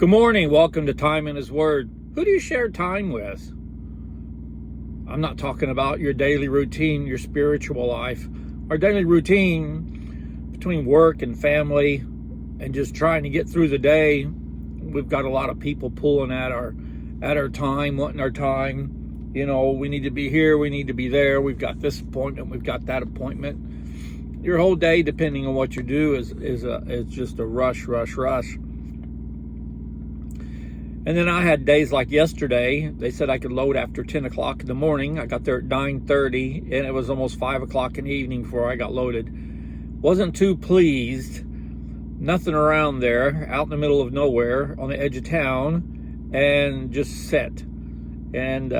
Good morning. Welcome to Time in His Word. Who do you share time with? I'm not talking about your daily routine, your spiritual life. Our daily routine between work and family and just trying to get through the day. We've got a lot of people pulling at our time, wanting our time. You know, we need to be here, we need to be there. We've got this appointment, we've got that appointment. Your whole day, depending on what you do, is just a rush. And then I had days like yesterday. They said I could load after 10 o'clock in the morning. I got there at 9:30, and it was almost 5 o'clock in the evening before I got loaded. Wasn't too pleased. Nothing around there, out in the middle of nowhere, on the edge of town, and just set. And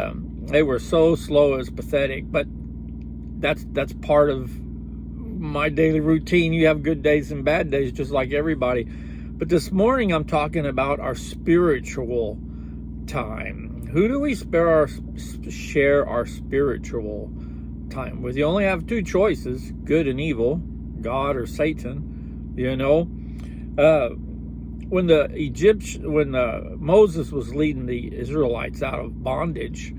they were so slow, it was pathetic. But that's part of my daily routine. You have good days and bad days, just like everybody. But this morning, I'm talking about our spiritual time. Who do we share our spiritual time with? You only have two choices, good and evil, God or Satan. You know, when Moses was leading the Israelites out of bondage,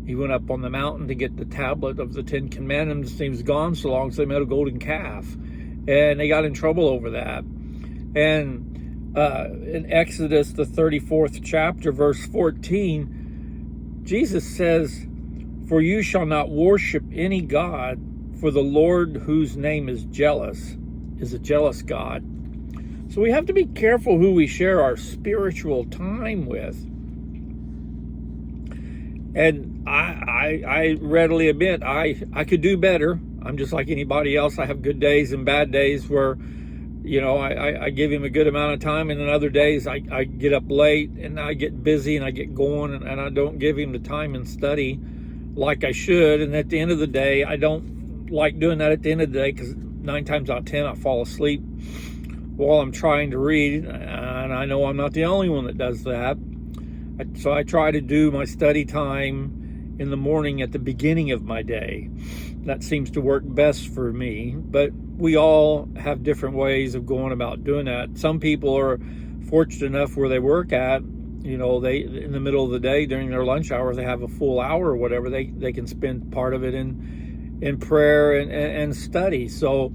he went up on the mountain to get the tablet of the Ten Commandments. He was gone so long, so they made a golden calf, and they got in trouble over that. And in Exodus, the 34th chapter, verse 14, Jesus says, "For you shall not worship any God, for the Lord whose name is jealous is a jealous God." So we have to be careful who we share our spiritual time with. And I readily admit, I could do better. I'm just like anybody else. I have good days and bad days where, you know, I give him a good amount of time, and then other days I get up late and I get busy and I get going, and I don't give him the time and study like I should. And at the end of the day, I don't like doing that at the end of the day, because 9 times out of 10 I fall asleep while I'm trying to read, and I know I'm not the only one that does that. So I try to do my study time in the morning at the beginning of my day. That seems to work best for me, but we all have different ways of going about doing that. Some people are fortunate enough where they work at, you know, they in the middle of the day during their lunch hour, they have a full hour or whatever, they can spend part of it in prayer and study. So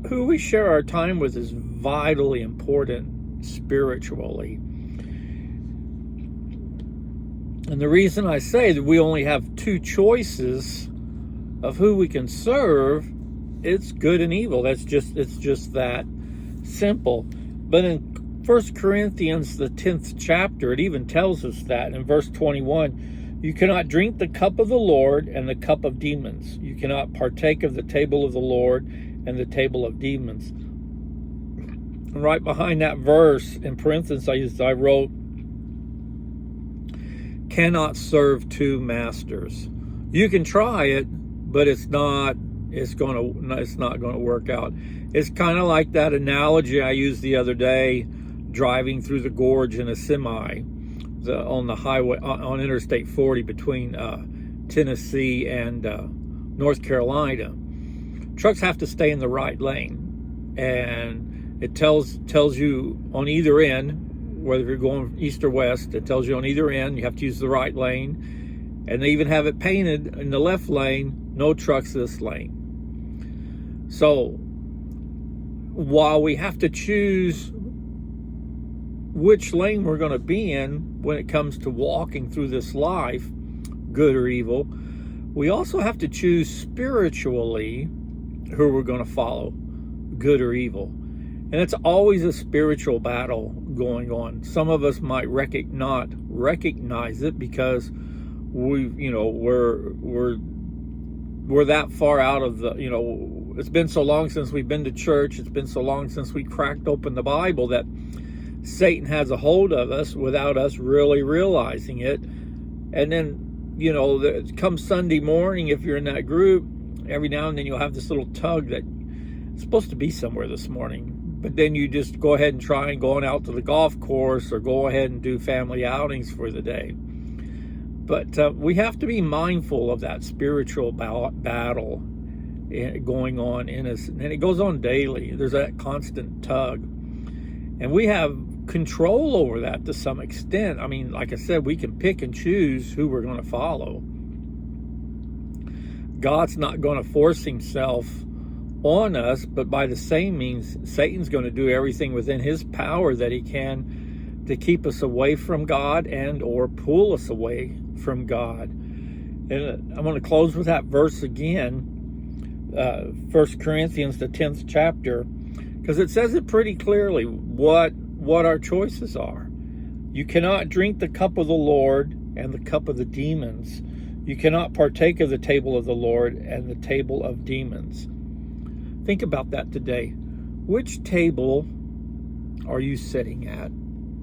who we share our time with is vitally important spiritually. And the reason I say that we only have two choices of who we can serve, it's good and evil. It's just that simple. But in 1 Corinthians, the 10th chapter, it even tells us that in verse 21, you cannot drink the cup of the Lord and the cup of demons. You cannot partake of the table of the Lord and the table of demons. And right behind that verse, in parentheses, I wrote, cannot serve two masters. You can try it, but it's not going to work out. It's kind of like that analogy I used the other day, driving through the gorge in a semi on the highway on Interstate 40 between Tennessee and North Carolina. Trucks have to stay in the right lane, and it tells you on either end, whether you're going east or west, it tells you on either end you have to use the right lane. And they even have it painted in the left lane, no trucks this lane. So while we have to choose which lane we're going to be in when it comes to walking through this life, good or evil, we also have to choose spiritually who we're going to follow, good or evil. And it's always a spiritual battle going on. Some of us might not recognize it because we're that far out of the, it's been so long since we've been to church. It's been so long since we cracked open the Bible that Satan has a hold of us without us really realizing it. And then, come Sunday morning, if you're in that group, every now and then you'll have this little tug that it's supposed to be somewhere this morning. But then you just go ahead and try and going out to the golf course or go ahead and do family outings for the day. But we have to be mindful of that spiritual battle going on in us. And it goes on daily. There's that constant tug. And we have control over that to some extent. I mean, like I said, we can pick and choose who we're going to follow. God's not going to force himself on us, but by the same means, Satan's going to do everything within his power that he can to keep us away from God and or pull us away from God. And I'm going to close with that verse again, 1 Corinthians, the 10th chapter, because it says it pretty clearly what our choices are. You cannot drink the cup of the Lord and the cup of the demons. You cannot partake of the table of the Lord and the table of demons. Think about that today. Which table are you sitting at?